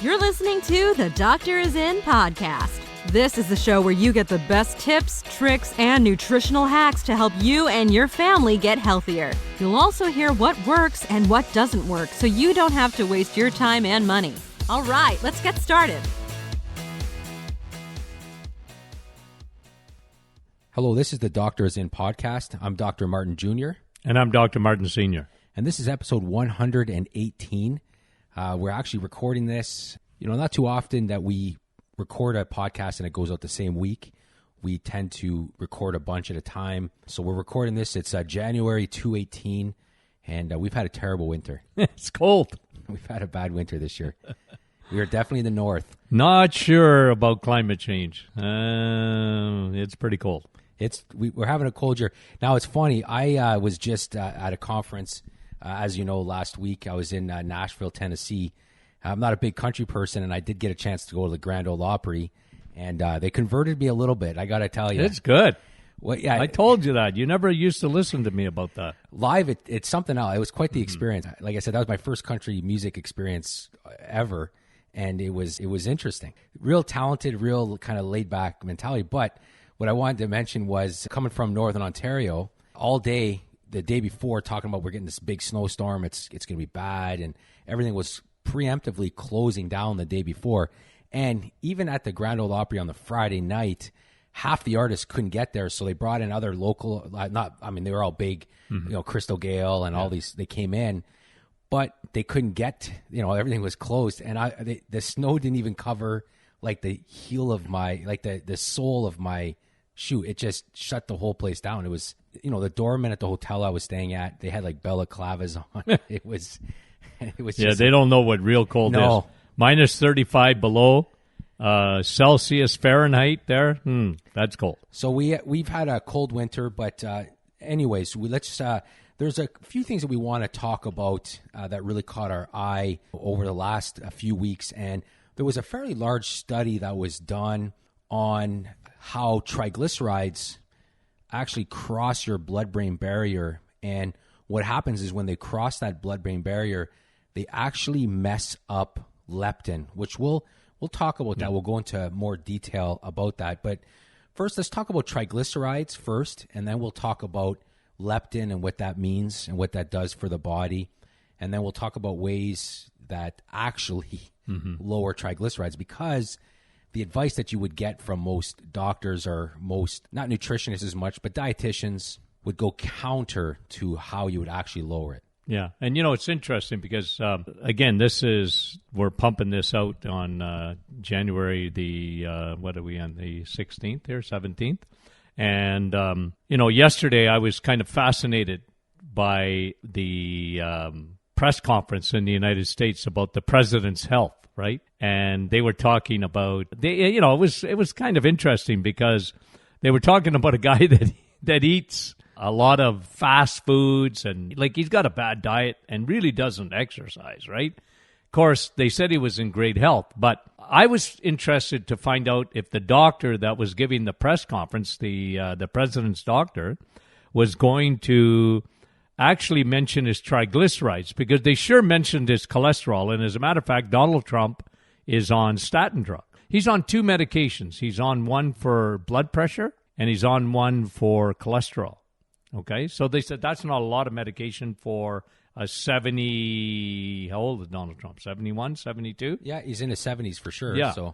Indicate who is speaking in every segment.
Speaker 1: You're listening to the Doctor Is In podcast. This is the show where you get the best tips, tricks, and nutritional hacks to help you and your family get healthier. You'll also hear what works and what doesn't work so you don't have to waste your time and money. All right, let's get started.
Speaker 2: Hello, this is the Doctor Is In podcast. I'm Dr. Martin Jr.
Speaker 3: And I'm Dr. Martin Sr.
Speaker 2: And this is episode 118. We're actually recording this, not too often that we record a podcast and it goes out the same week. We tend to record a bunch at a time. So we're recording this. It's January 2018, and we've had a terrible winter.
Speaker 3: It's cold.
Speaker 2: We've had a bad winter this year. We are definitely in the north.
Speaker 3: Not sure about climate change. It's pretty cold.
Speaker 2: We're having a cold year. Now, it's funny. I was just at a conference, as you know, last week. I was in Nashville, Tennessee. I'm not a big country person, and I did get a chance to go to the Grand Ole Opry, and they converted me a little bit, I got to tell you.
Speaker 3: It's good.
Speaker 2: Well, yeah,
Speaker 3: I told you that. You never used to listen to me about that.
Speaker 2: Live, it's something else. It was quite the experience. Like I said, that was my first country music experience ever, and it was interesting. Real talented, real kind of laid-back mentality, but what I wanted to mention was coming from Northern Ontario all day, the day before, talking about we're getting this big snowstorm. It's going to be bad, and everything was preemptively closing down the day before. And even at the Grand Ole Opry on the Friday night, half the artists couldn't get there, so they brought in other local. They were all big, Crystal Gale and all these. They came in, but they couldn't get. Everything was closed, and the snow didn't even cover like the heel of my, like the sole of my shoe. It just shut the whole place down. It was, the doorman at the hotel I was staying at, they had like balaclavas on. It was just,
Speaker 3: they don't know what real cold is. Minus 35 below Celsius, Fahrenheit there. That's cold.
Speaker 2: So we've had a cold winter, but anyways, there's a few things that we want to talk about that really caught our eye over the last few weeks. And there was a fairly large study that was done on how triglycerides actually cross your blood-brain barrier. And what happens is when they cross that blood-brain barrier, they actually mess up leptin, which we'll talk about that. We'll go into more detail about that. But first, let's talk about triglycerides first, and then we'll talk about leptin and what that means and what that does for the body. And then we'll talk about ways that actually lower triglycerides, because the advice that you would get from most doctors or most, not nutritionists as much, but dietitians would go counter to how you would actually lower it.
Speaker 3: Yeah. And, it's interesting because, again, we're pumping this out on January what are we on, the 16th here, 17th? And, yesterday I was kind of fascinated by the press conference in the United States about the president's health, right? And they were talking about, it was kind of interesting because they were talking about a guy that eats a lot of fast foods and like he's got a bad diet and really doesn't exercise, right? Of course, they said he was in great health, but I was interested to find out if the doctor that was giving the press conference, the president's doctor, was going to actually mention his triglycerides, because they sure mentioned his cholesterol. And as a matter of fact, Donald Trump is on statin drug. He's on two medications. He's on one for blood pressure and he's on one for cholesterol. Okay, so they said that's not a lot of medication for a 70, how old is Donald Trump, 71, 72?
Speaker 2: Yeah, he's in his 70s for sure.
Speaker 3: Yeah,
Speaker 2: so.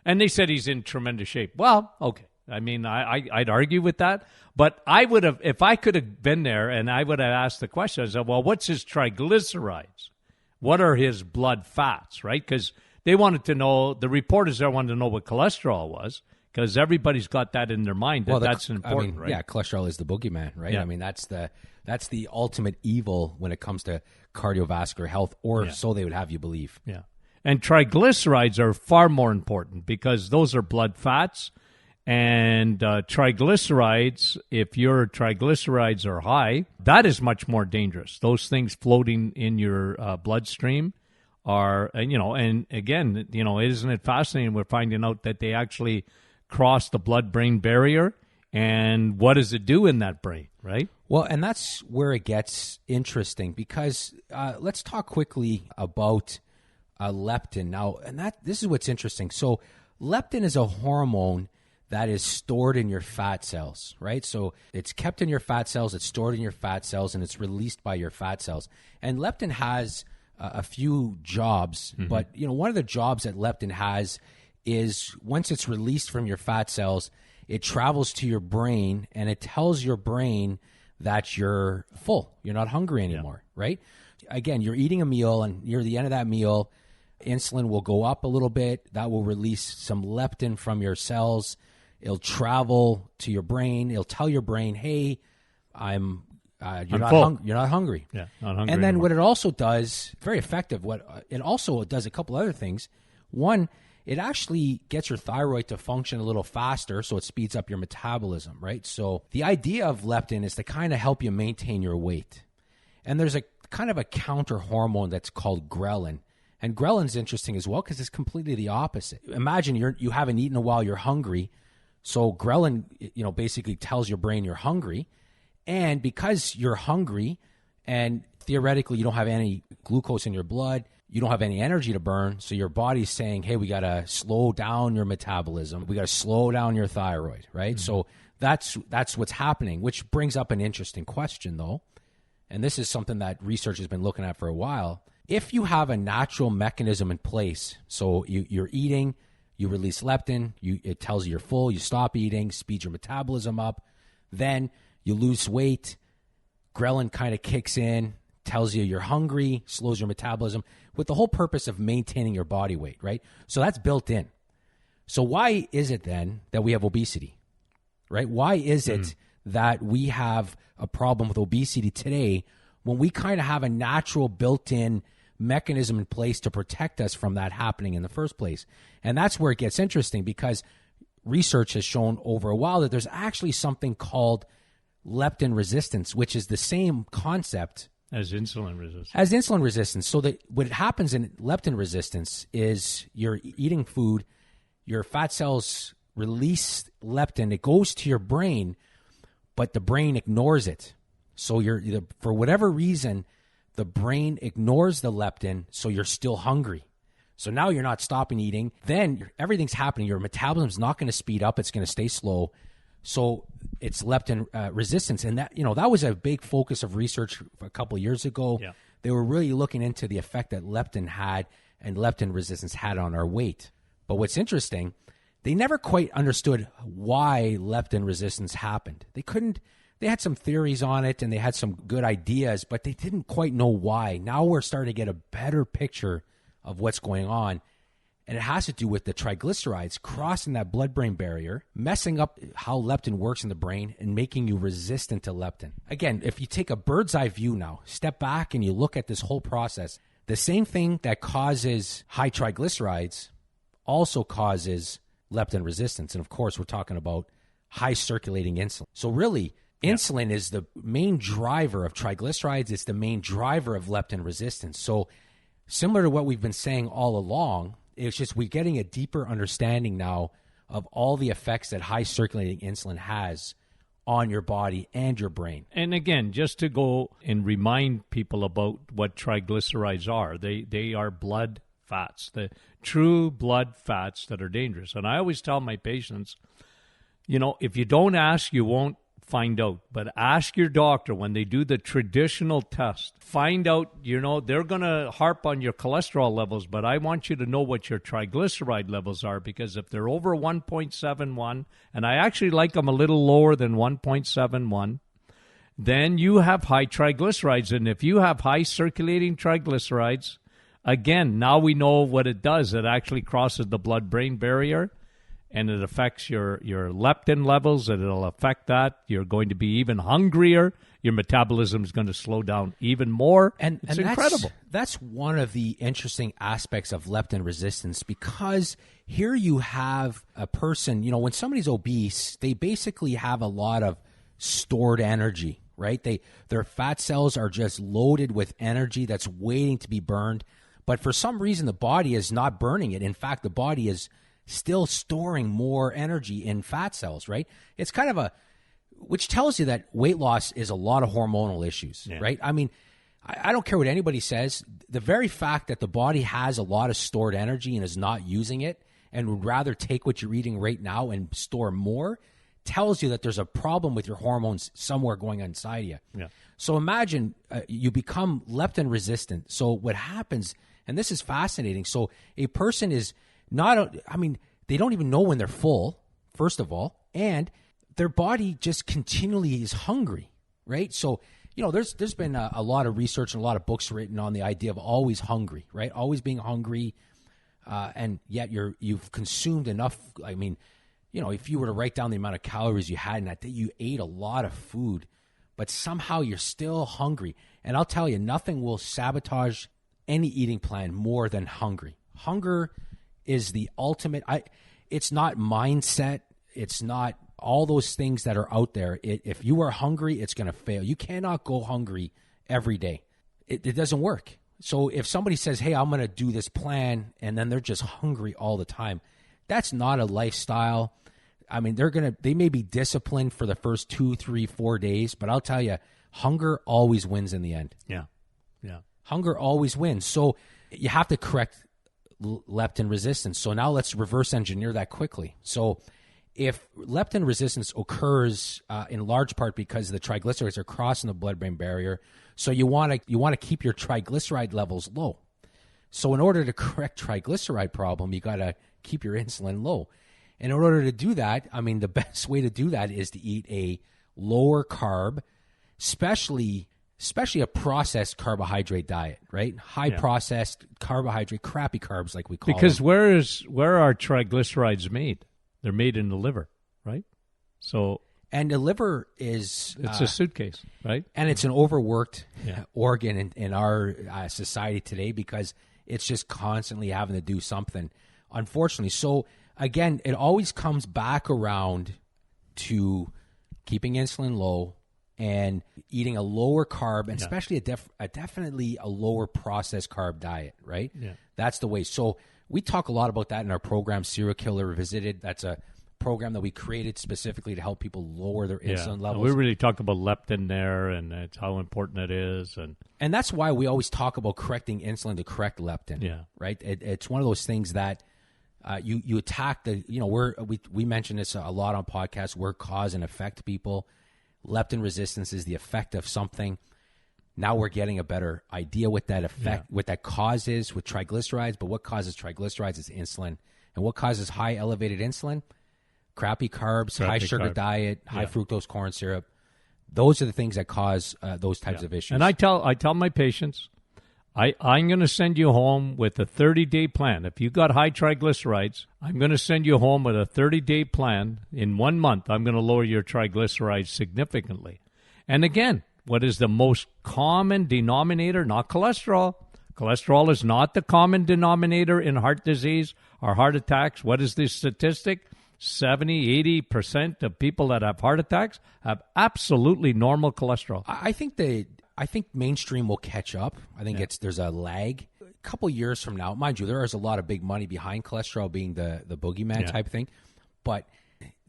Speaker 3: And they said he's in tremendous shape. Well, okay. I mean, I'd argue with that, but I would have, if I could have been there and I would have asked the question, I said, well, what's his triglycerides? What are his blood fats, right? Because they wanted to know, the reporters there wanted to know what cholesterol was, because everybody's got that in their mind that's important, right?
Speaker 2: Yeah, cholesterol is the boogeyman, right?
Speaker 3: Yeah.
Speaker 2: I mean, that's the ultimate evil when it comes to cardiovascular health, or so they would have you believe.
Speaker 3: Yeah. And triglycerides are far more important because those are blood fats. And triglycerides, if your triglycerides are high, that is much more dangerous. Those things floating in your bloodstream are, and again, isn't it fascinating? We're finding out that they actually cross the blood-brain barrier. And what does it do in that brain, right?
Speaker 2: Well, and that's where it gets interesting because let's talk quickly about leptin. Now, and this is what's interesting. So leptin is a hormone that is stored in your fat cells, right? So it's kept in your fat cells, it's stored in your fat cells, and it's released by your fat cells. And leptin has a few jobs, but one of the jobs that leptin has is once it's released from your fat cells, it travels to your brain and it tells your brain that you're full, you're not hungry anymore, right? Again, you're eating a meal, and near the end of that meal, insulin will go up a little bit. That will release some leptin from your cells. It'll travel to your brain. It'll tell your brain, "Hey, you're not hungry."
Speaker 3: Yeah, not hungry.
Speaker 2: And then
Speaker 3: anymore.
Speaker 2: what it also does, very effective. What it also does a couple other things. One, it actually gets your thyroid to function a little faster, so it speeds up your metabolism, right? So the idea of leptin is to kind of help you maintain your weight. And there's a kind of a counter hormone that's called ghrelin. And ghrelin's interesting as well because it's completely the opposite. Imagine you haven't eaten while you're hungry. So ghrelin, basically tells your brain you're hungry. And because you're hungry and theoretically you don't have any glucose in your blood, you don't have any energy to burn, so your body's saying, hey, we got to slow down your metabolism. We got to slow down your thyroid, right? Mm-hmm. So that's what's happening, which brings up an interesting question, though. And this is something that research has been looking at for a while. If you have a natural mechanism in place, so you're eating, you release leptin, it tells you you're full, you stop eating, speeds your metabolism up, then you lose weight, ghrelin kind of kicks in, tells you you're hungry, slows your metabolism, with the whole purpose of maintaining your body weight, right? So that's built in. So why is it then that we have obesity, right? Why is it that we have a problem with obesity today when we kind of have a natural built-in mechanism in place to protect us from that happening in the first place? And that's where it gets interesting, because research has shown over a while that there's actually something called leptin resistance, which is the same concept
Speaker 3: as insulin resistance. So that what happens in leptin resistance is you're eating food, your fat cells release leptin, it goes to your brain, but the brain ignores it. So for whatever reason, the brain ignores the leptin, so you're still hungry. So now you're not stopping eating. Then everything's happening. Your metabolism's not going to speed up. It's going to stay slow. So it's leptin resistance. And that was a big focus of research a couple of years ago. Yeah. They were really looking into the effect that leptin had and leptin resistance had on our weight. But what's interesting, they never quite understood why leptin resistance happened. They had some theories on it and they had some good ideas, but they didn't quite know why. Now we're starting to get a better picture of what's going on. And it has to do with the triglycerides crossing that blood-brain barrier, messing up how leptin works in the brain and making you resistant to leptin. Again, if you take a bird's eye view now, step back and you look at this whole process, the same thing that causes high triglycerides also causes leptin resistance. And of course, we're talking about high circulating insulin. So really, insulin is the main driver of triglycerides. It's the main driver of leptin resistance. So similar to what we've been saying all along, it's just we're getting a deeper understanding now of all the effects that high circulating insulin has on your body and your brain. And again, just to go and remind people about what triglycerides are, they are blood fats, the true blood fats that are dangerous. And I always tell my patients, if you don't ask, you won't find out. But ask your doctor when they do the traditional test. Find out, they're going to harp on your cholesterol levels, but I want you to know what your triglyceride levels are, because if they're over 1.71, and I actually like them a little lower than 1.71, then you have high triglycerides. And if you have high circulating triglycerides, again, now we know what it does. It actually crosses the blood-brain barrier, and it affects your leptin levels, and it'll affect that. You're going to be even hungrier. Your metabolism is going to slow down even more. And it's incredible.
Speaker 2: That's one of the interesting aspects of leptin resistance, because here you have a person, when somebody's obese, they basically have a lot of stored energy, right? Their fat cells are just loaded with energy that's waiting to be burned. But for some reason, the body is not burning it. In fact, the body is still storing more energy in fat cells, right? It's kind of which tells you that weight loss is a lot of hormonal issues, right? I mean, I don't care what anybody says. The very fact that the body has a lot of stored energy and is not using it and would rather take what you're eating right now and store more tells you that there's a problem with your hormones somewhere going on inside you.
Speaker 3: Yeah.
Speaker 2: So imagine you become leptin resistant. So what happens, and this is fascinating. So a person is not, they don't even know when they're full, first of all, and their body just continually is hungry, right? So, there's been a lot of research and a lot of books written on the idea of always hungry, right? Always being hungry, and yet you've consumed enough. If you were to write down the amount of calories you had in that day, you ate a lot of food, but somehow you're still hungry. And I'll tell you, nothing will sabotage any eating plan more than hungry. Hunger is the ultimate. It's not mindset. It's not all those things that are out there. If you are hungry, it's going to fail. You cannot go hungry every day. It doesn't work. So if somebody says, hey, I'm going to do this plan, and then they're just hungry all the time, that's not a lifestyle. They may be disciplined for the first 2, 3, 4 days, but I'll tell you, hunger always wins in the end.
Speaker 3: Yeah. Yeah.
Speaker 2: Hunger always wins. So you have to correct leptin resistance. So now let's reverse engineer that quickly. So if leptin resistance occurs in large part because the triglycerides are crossing the blood-brain barrier, so you want to keep your triglyceride levels low. So in order to correct triglyceride problem, you got to keep your insulin low. And in order to do that, the best way to do that is to eat a lower carb, especially a processed carbohydrate diet, right? High processed carbohydrate, crappy carbs like we call them.
Speaker 3: Because where are triglycerides made? They're made in the liver, right? So,
Speaker 2: and the liver is
Speaker 3: it's a suitcase, right?
Speaker 2: And it's an overworked organ in our society today because it's just constantly having to do something, unfortunately. So again, it always comes back around to keeping insulin low and eating a lower carb, and especially definitely a lower processed carb diet, right?
Speaker 3: Yeah.
Speaker 2: That's the way. So we talk a lot about that in our program, Serial Killer Revisited. That's a program that we created specifically to help people lower their insulin levels.
Speaker 3: We really talk about leptin there, and it's how important it is.
Speaker 2: And that's why we always talk about correcting insulin to correct leptin, right? It's one of those things that you attack we mention this a lot on podcasts. We're cause and effect people. Leptin resistance is the effect of something. Now we're getting a better idea what that effect, what that cause is with triglycerides. But what causes triglycerides is insulin. And what causes high elevated insulin? Crappy carbs, high sugar diet, high fructose corn syrup. Those are the things that cause those types of issues.
Speaker 3: And I tell my patients, I'm going to send you home with a 30-day plan. If you got high triglycerides, I'm going to send you home with a 30-day plan. In 1 month, I'm going to lower your triglycerides significantly. And again, what is the most common denominator? Not cholesterol. Cholesterol is not the common denominator in heart disease or heart attacks. What is the statistic? 70, 80% of people that have heart attacks have absolutely normal cholesterol.
Speaker 2: I think mainstream will catch up. I think there's a lag. A couple years from now, mind you, there is a lot of big money behind cholesterol being the boogeyman type thing, but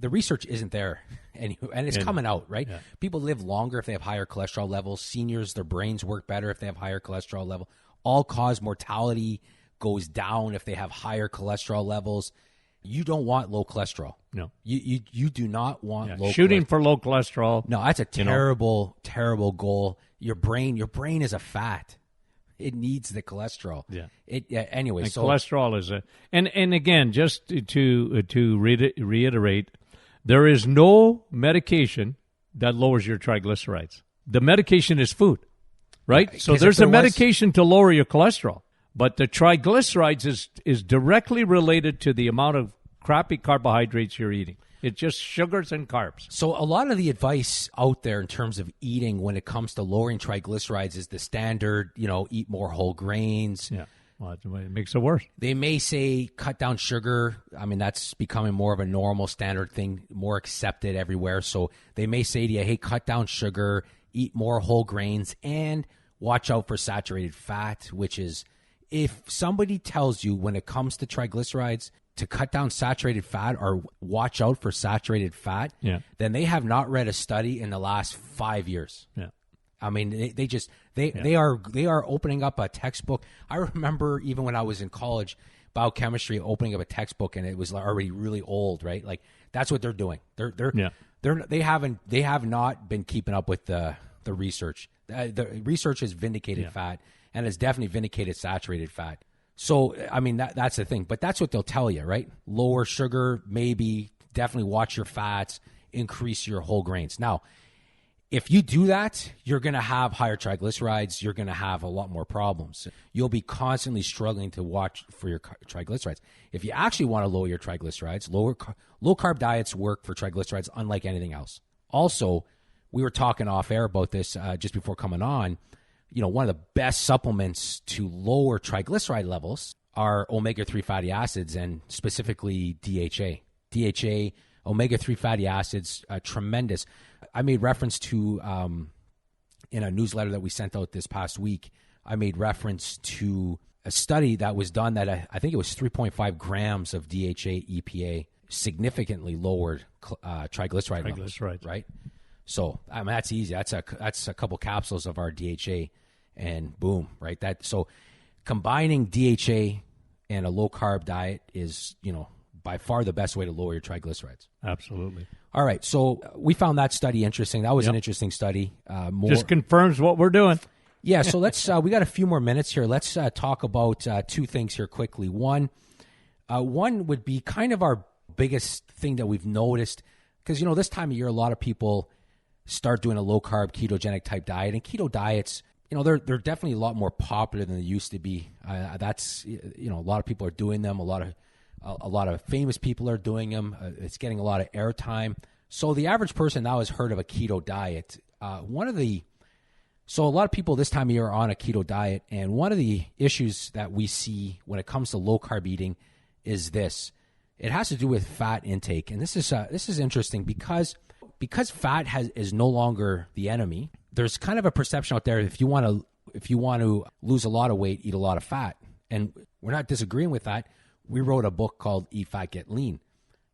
Speaker 2: the research isn't there, and it's coming out, right? Yeah. People live longer if they have higher cholesterol levels. Seniors, their brains work better if they have higher cholesterol level. All-cause mortality goes down if they have higher cholesterol levels. You don't want low cholesterol.
Speaker 3: No.
Speaker 2: You do not want low
Speaker 3: shooting
Speaker 2: cholesterol.
Speaker 3: For low cholesterol.
Speaker 2: No, that's a terrible, terrible goal. Your brain is a fat. It needs the cholesterol.
Speaker 3: Yeah.
Speaker 2: Anyway,
Speaker 3: and so cholesterol is and again, just to reiterate, there is no medication that lowers your triglycerides. The medication is food, right? So there's a medication to lower your cholesterol. But the triglycerides is directly related to the amount of crappy carbohydrates you're eating. It's just sugars and carbs.
Speaker 2: So a lot of the advice out there in terms of eating when it comes to lowering triglycerides is the standard, eat more whole grains.
Speaker 3: Yeah, well, it makes it worse.
Speaker 2: They may say cut down sugar. That's becoming more of a normal standard thing, more accepted everywhere. So they may say to you, hey, cut down sugar, eat more whole grains, and watch out for saturated fat, which is... If somebody tells you when it comes to triglycerides to cut down saturated fat or watch out for saturated fat, then they have not read a study in the last 5 years.
Speaker 3: Yeah.
Speaker 2: I mean, they are opening up a textbook. I remember even when I was in college, biochemistry, opening up a textbook, and it was already really old, right? Like that's what they're doing. They have not been keeping up with the research. The research has vindicated fat, and has definitely vindicated saturated fat. So I mean that's the thing. But that's what they'll tell you, right? Lower sugar, maybe. Definitely watch your fats. Increase your whole grains. Now, if you do that, you're going to have higher triglycerides. You're going to have a lot more problems. You'll be constantly struggling to watch for your triglycerides. If you actually want to lower your triglycerides, low carb diets work for triglycerides unlike anything else. Also, we were talking off air about this just before coming on. You know, one of the best supplements to lower triglyceride levels are omega-3 fatty acids, and specifically DHA. DHA, omega-3 fatty acids, tremendous. I made reference to, in a newsletter that we sent out this past week, I made reference to a study that was done that I think it was 3.5 grams of DHA EPA significantly lowered triglyceride levels, right? So I mean, that's easy. That's a couple capsules of our DHA, and boom, right? So combining DHA and a low-carb diet is, by far the best way to lower your triglycerides.
Speaker 3: Absolutely.
Speaker 2: All right, so we found that study interesting. That was an interesting study.
Speaker 3: Just confirms what we're doing.
Speaker 2: Yeah, so let's. We got a few more minutes here. Let's talk about two things here quickly. One would be kind of our biggest thing that we've noticed, because this time of year, a lot of people start doing a low carb ketogenic type diet, and keto diets, they're definitely a lot more popular than they used to be. That's a lot of people are doing them. A lot of famous people are doing them. It's getting a lot of airtime. So the average person now has heard of a keto diet. So a lot of people this time of year are on a keto diet, and one of the issues that we see when it comes to low carb eating is this. It has to do with fat intake, and this is interesting because fat is no longer the enemy. There's kind of a perception out there if you want to lose a lot of weight, eat a lot of fat, and we're not disagreeing with that. We wrote a book called Eat Fat, Get Lean.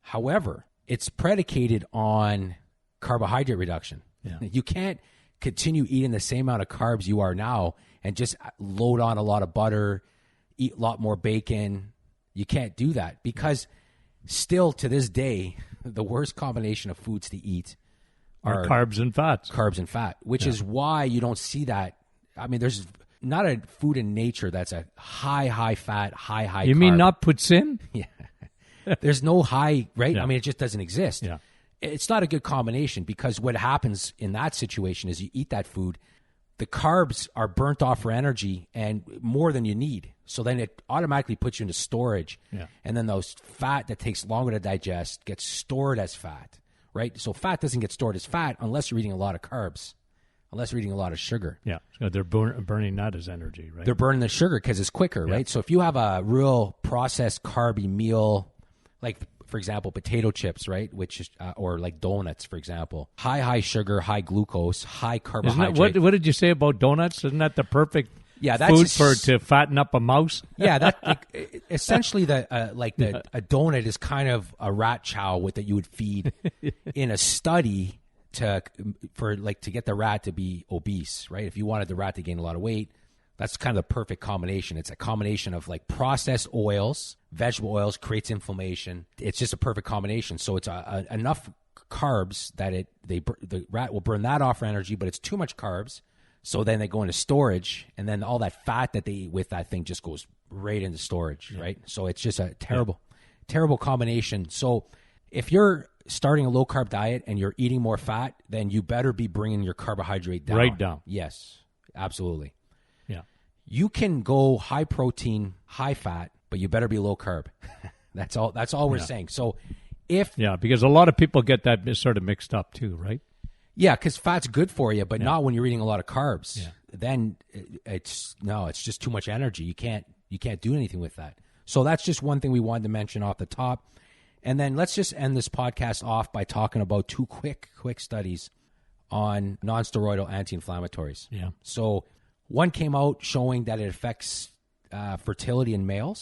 Speaker 2: However, it's predicated on carbohydrate reduction. Yeah. You can't continue eating the same amount of carbs you are now and just load on a lot of butter, eat a lot more bacon. You can't do that because still to this day, the worst combination of foods to eat are
Speaker 3: carbs and fats.
Speaker 2: Carbs and fat, which is why you don't see that. I mean, there's not a food in nature that's a high fat, high
Speaker 3: You
Speaker 2: carb.
Speaker 3: mean not poutine?
Speaker 2: Yeah. There's no high, right?
Speaker 3: Yeah.
Speaker 2: I mean, it just doesn't exist.
Speaker 3: Yeah.
Speaker 2: It's not a good combination because what happens in that situation is you eat that food, the carbs are burnt off for energy and more than you need. So then it automatically puts you into storage. Yeah. And then those fat that takes longer to digest gets stored as fat, right? So fat doesn't get stored as fat unless you're eating a lot of carbs. Unless you're eating a lot of sugar.
Speaker 3: Yeah, so they're burning that as energy, right?
Speaker 2: They're burning the sugar because it's quicker, right? So if you have a real processed carby meal, like, for example, potato chips, right, which is, or like donuts, for example, high sugar, high glucose, high carbohydrate.
Speaker 3: What did you say about donuts? Isn't that the perfect
Speaker 2: that's
Speaker 3: food to fatten up a mouse?
Speaker 2: Yeah, that essentially a donut is kind of a rat chow that you would feed in a study to get the rat to be obese, right? If you wanted the rat to gain a lot of weight, that's kind of the perfect combination. It's a combination of like processed oils, vegetable oils creates inflammation. It's just a perfect combination. So it's enough carbs that the rat will burn that off for energy, but it's too much carbs. So then they go into storage, and then all that fat that they eat with that thing just goes right into storage, right? So it's just a terrible combination. So if you're starting a low carb diet and you're eating more fat, then you better be bringing your carbohydrate down.
Speaker 3: Right down.
Speaker 2: Yes, absolutely.
Speaker 3: Yeah.
Speaker 2: You can go high protein, high fat, but you better be low carb. That's all we're saying. So
Speaker 3: because a lot of people get that sort of mixed up too, right?
Speaker 2: Yeah, because fat's good for you, but not when you're eating a lot of carbs. Yeah. Then it's just too much energy. You can't do anything with that. So that's just one thing we wanted to mention off the top. And then let's just end this podcast off by talking about two quick studies on non-steroidal anti-inflammatories.
Speaker 3: Yeah.
Speaker 2: So one came out showing that it affects fertility in male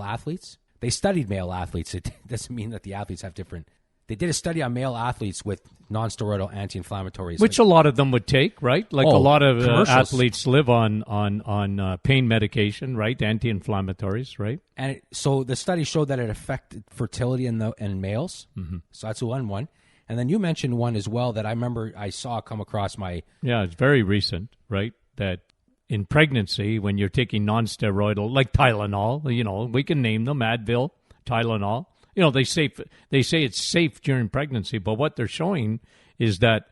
Speaker 2: athletes. They studied male athletes. It doesn't mean that the athletes have different They did a study on male athletes with non-steroidal anti-inflammatories.
Speaker 3: Which a lot of them would take, right? Like a lot of athletes live on pain medication, right? Anti-inflammatories, right?
Speaker 2: And so the study showed that it affected fertility in males. Mm-hmm. So that's one. And then you mentioned one as well that I remember I saw come across my...
Speaker 3: Yeah, it's very recent, right? That in pregnancy, when you're taking non-steroidal, like Tylenol, we can name them, Advil, Tylenol. They say it's safe during pregnancy, but what they're showing is that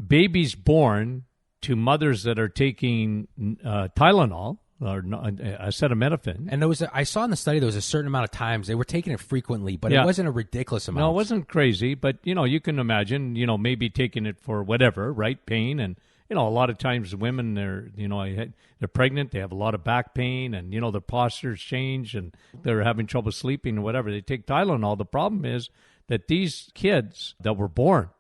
Speaker 3: babies born to mothers that are taking Tylenol or acetaminophen.
Speaker 2: And I saw in the study there was a certain amount of times they were taking it frequently, but it wasn't a ridiculous amount.
Speaker 3: No, it wasn't crazy, but you can imagine, maybe taking it for whatever, right? Pain. And a lot of times women, they're pregnant, they have a lot of back pain, and their postures change, and they're having trouble sleeping or whatever. They take Tylenol. The problem is that these kids that were born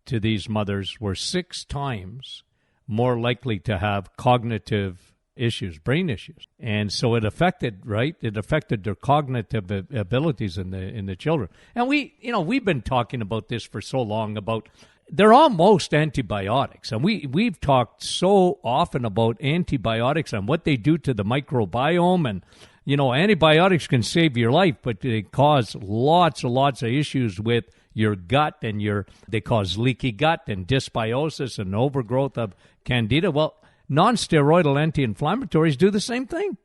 Speaker 3: to these mothers were 6 times more likely to have cognitive issues, brain issues, and so it affected their cognitive abilities in the children. And we've been talking about this for so long about. They're almost antibiotics, and we've talked so often about antibiotics and what they do to the microbiome, and antibiotics can save your life, but they cause lots of issues with your gut, and they cause leaky gut and dysbiosis and overgrowth of candida. Well, non-steroidal anti-inflammatories do the same thing.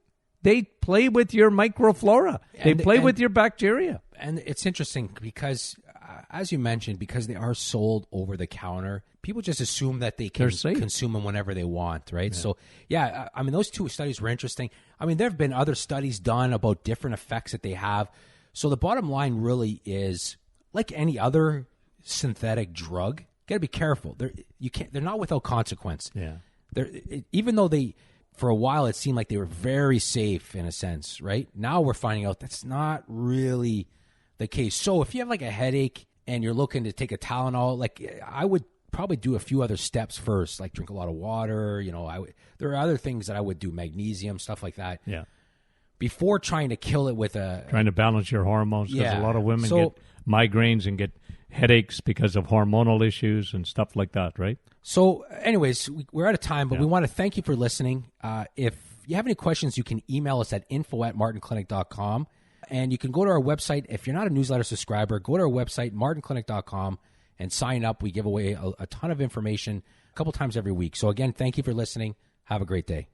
Speaker 3: They play with your microflora. They play with your bacteria.
Speaker 2: And it's interesting because, as you mentioned, because they are sold over the counter, people just assume that they can consume them whenever they want, right? Yeah. So, those 2 studies were interesting. There have been other studies done about different effects that they have. So the bottom line really is, like any other synthetic drug, you got to be careful. They're not without consequence.
Speaker 3: Yeah.
Speaker 2: Even though for a while it seemed like they were very safe in a sense, right? Now we're finding out that's not really the case. So if you have like a headache and you're looking to take a Tylenol, I would probably do a few other steps first, like drink a lot of water. There are other things that I would do, magnesium, stuff like that.
Speaker 3: Yeah.
Speaker 2: Before trying to kill it with
Speaker 3: trying to balance your hormones, because a lot of women get migraines and get headaches because of hormonal issues and stuff like that, right?
Speaker 2: So anyways, we're out of time, but we want to thank you for listening. If you have any questions, you can email us at info@martinclinic.com. And you can go to our website. If you're not a newsletter subscriber, go to our website, martinclinic.com, and sign up. We give away a ton of information a couple times every week. So again, thank you for listening. Have a great day.